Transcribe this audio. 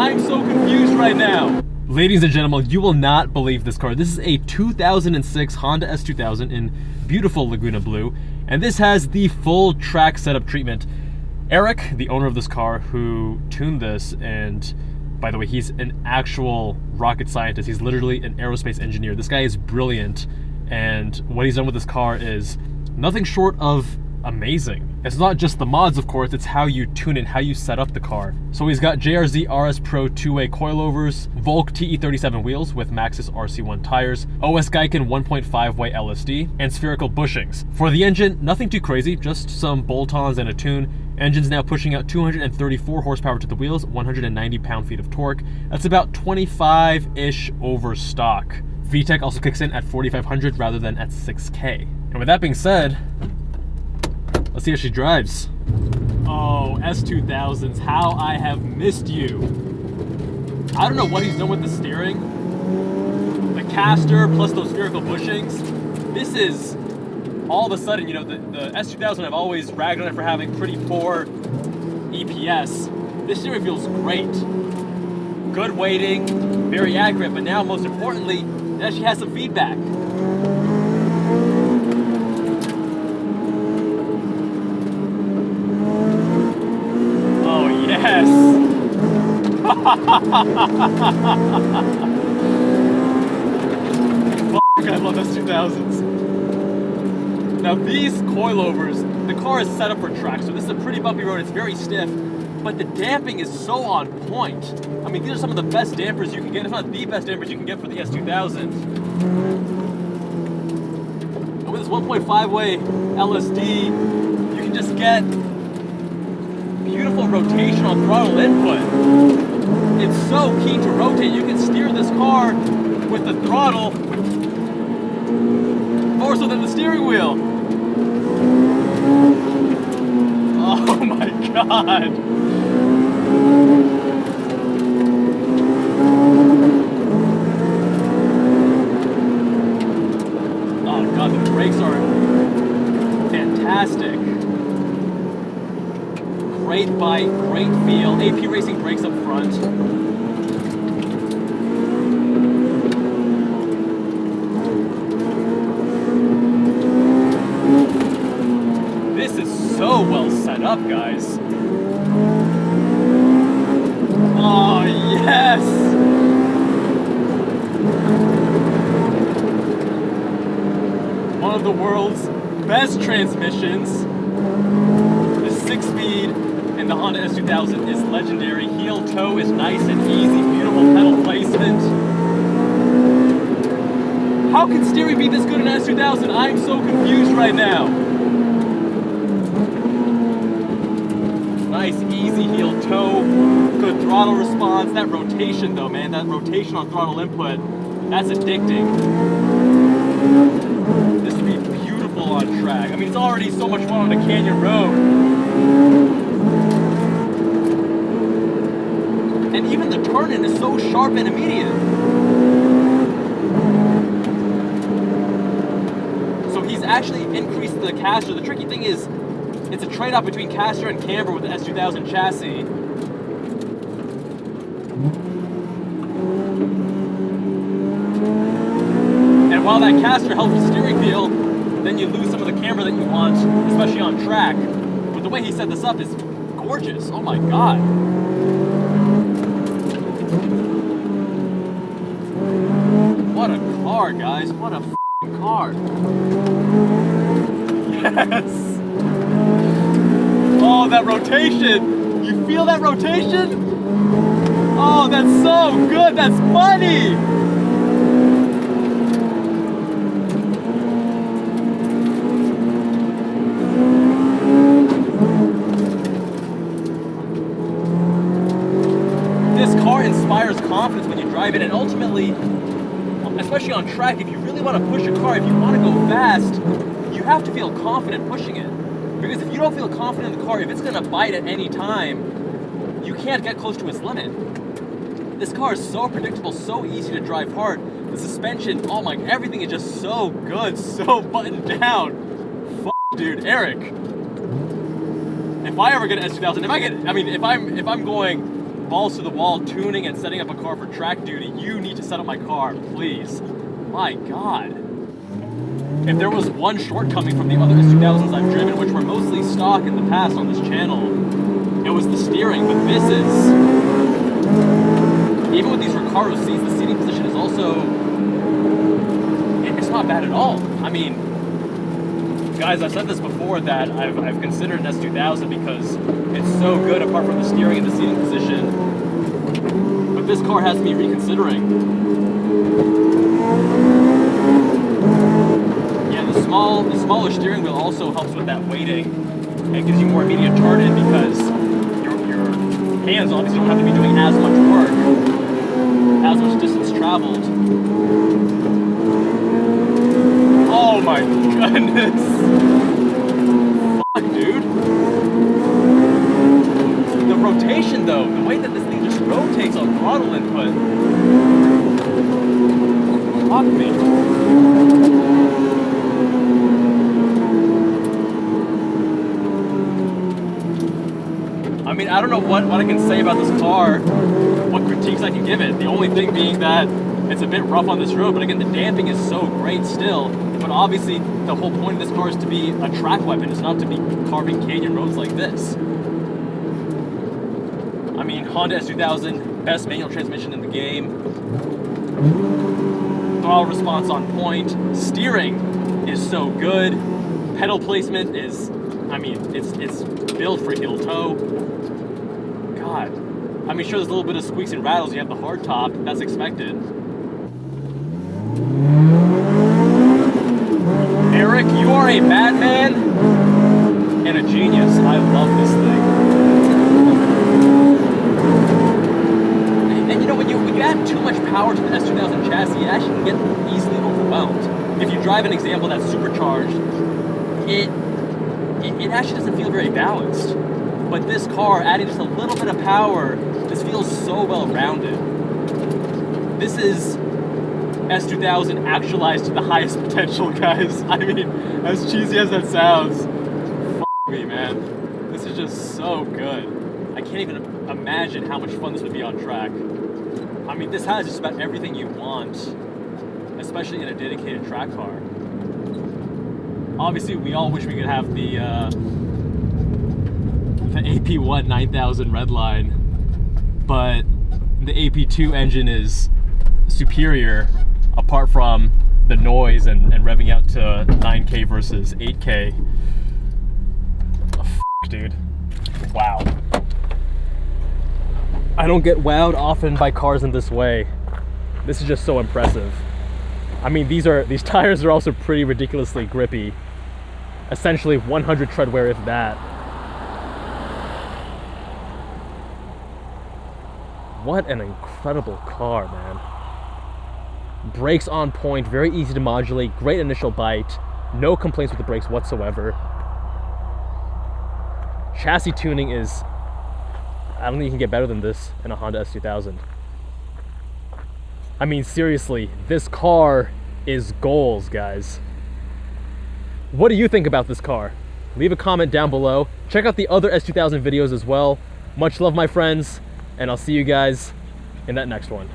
I'm so confused right now. Ladies and gentlemen, you will not believe this car. This is a 2006 Honda S2000 in beautiful Laguna Blue, and this has the full track setup treatment. Eric, the owner of this car, who tuned this, and by the way, he's an actual rocket scientist. He's literally an aerospace engineer. This guy is brilliant, and what he's done with this car is nothing short of amazing. It's not just the mods, of course, it's how you tune it, how you set up the car. So he's got JRZ RS Pro 2-way coilovers, Volk TE37 wheels with Maxxis RC1 tires, OSGiken 1.5-way LSD, and spherical bushings. For the engine, nothing too crazy, just some bolt-ons and a tune. Engine's now pushing out 234 horsepower to the wheels, 190 pound-feet of torque. That's about 25-ish over stock. VTEC also kicks in at 4,500 rather than at 6K. And with that being said, let's see how she drives. Oh, S2000s, how I have missed you. I don't know what he's done with the steering. The caster plus those spherical bushings. This is, all of a sudden, you know, the S2000, I've always ragged on it for having pretty poor EPS. This steering feels great. Good weighting, very accurate, but now most importantly, it actually has some feedback. Yes! Fuck, I love S2000s. Now these coilovers, the car is set up for track, so this is a pretty bumpy road, it's very stiff, but the damping is so on point. I mean, these are some of the best dampers you can get, if not the best dampers you can get for the S2000s. And with this 1.5-way LSD, you can just get beautiful rotational throttle input. It's so keen to rotate. You can steer this car with the throttle more so than the steering wheel. Oh my god. Oh god, the brakes are fantastic. Great bite, great feel. AP Racing brakes up front. This is so well set up, guys. Oh, yes! One of the world's best transmissions. The 6-speed and the Honda S2000 is legendary. Heel toe is nice and easy, beautiful pedal placement. How can steering be this good in an S2000? I'm so confused right now. Nice, easy heel toe, good throttle response. That rotation though, man, that rotation on throttle input, that's addicting. This would be beautiful on track. I mean, it's already so much fun on a canyon road. And even the turn-in is so sharp and immediate. So he's actually increased the caster. The tricky thing is, it's a trade-off between caster and camber with the S2000 chassis. And while that caster helps the steering feel, then you lose some of the camber that you want, especially on track. But the way he set this up is gorgeous. Oh my god. What a car, guys. What a f***ing car. Yes! Oh, that rotation! You feel that rotation? Oh, that's so good! That's money! This car inspires confidence when you drive it, and ultimately, especially on track, if you really want to push a car, if you want to go fast, you have to feel confident pushing it. Because if you don't feel confident in the car, if it's going to bite at any time, you can't get close to its limit. This car is so predictable, so easy to drive hard. The suspension, oh my, everything is just so good, so buttoned down. Dude, Eric. If I ever get an S2000, if I'm going balls to the wall tuning and setting up a car for track duty, you need to set up my car, please. My God. If there was one shortcoming from the other S2000s I've driven, which were mostly stock in the past on this channel, it was the steering, but this is... Even with these Recaro seats, the seating position is also... It's not bad at all. I mean, guys, I've said this before that I've considered an S2000 because it's so good apart from the steering and the seating position. But this car has me reconsidering. Yeah, the smaller steering wheel also helps with that weighting. It gives you more immediate turn in because your hands obviously don't have to be doing as much work, as much distance traveled. Oh my goodness. Fuck, dude. The rotation though, the way that this thing just rotates on throttle input. Fuck me. I mean, I don't know what I can say about this car, what critiques I can give it. The only thing being that it's a bit rough on this road, but again, the damping is so great still. But obviously, the whole point of this car is to be a track weapon. It's not to be carving canyon roads like this. I mean, Honda S2000, best manual transmission in the game. Throttle response on point. Steering is so good. Pedal placement is, I mean, it's built for heel toe. God. I mean, sure, there's a little bit of squeaks and rattles. You have the hard top. That's expected. Eric, you are a madman and a genius. I love this thing. And you know, when you add too much power to the S2000 chassis, it actually can get easily overwhelmed. If you drive an example that's supercharged, it actually doesn't feel very balanced. But this car, adding just a little bit of power, just feels so well-rounded. This is S2000 actualized to the highest potential, guys. I mean, as cheesy as that sounds, f me, man. This is just so good. I can't even imagine how much fun this would be on track. I mean, this has just about everything you want, especially in a dedicated track car. Obviously, we all wish we could have the AP1 9000 Redline, but the AP2 engine is superior apart from the noise and revving out to 9K versus 8K. Oh, dude. Wow. I don't get wowed often by cars in this way. This is just so impressive. I mean, these tires are also pretty ridiculously grippy. Essentially 100 tread wear, if that. What an incredible car, man. Brakes on point, very easy to modulate, great initial bite, no complaints with the brakes whatsoever. Chassis tuning is, I don't think you can get better than this in a Honda S2000. I mean, seriously, this car is goals, guys. What do you think about this car? Leave a comment down below. Check out the other S2000 videos as well. Much love, my friends, and I'll see you guys in that next one.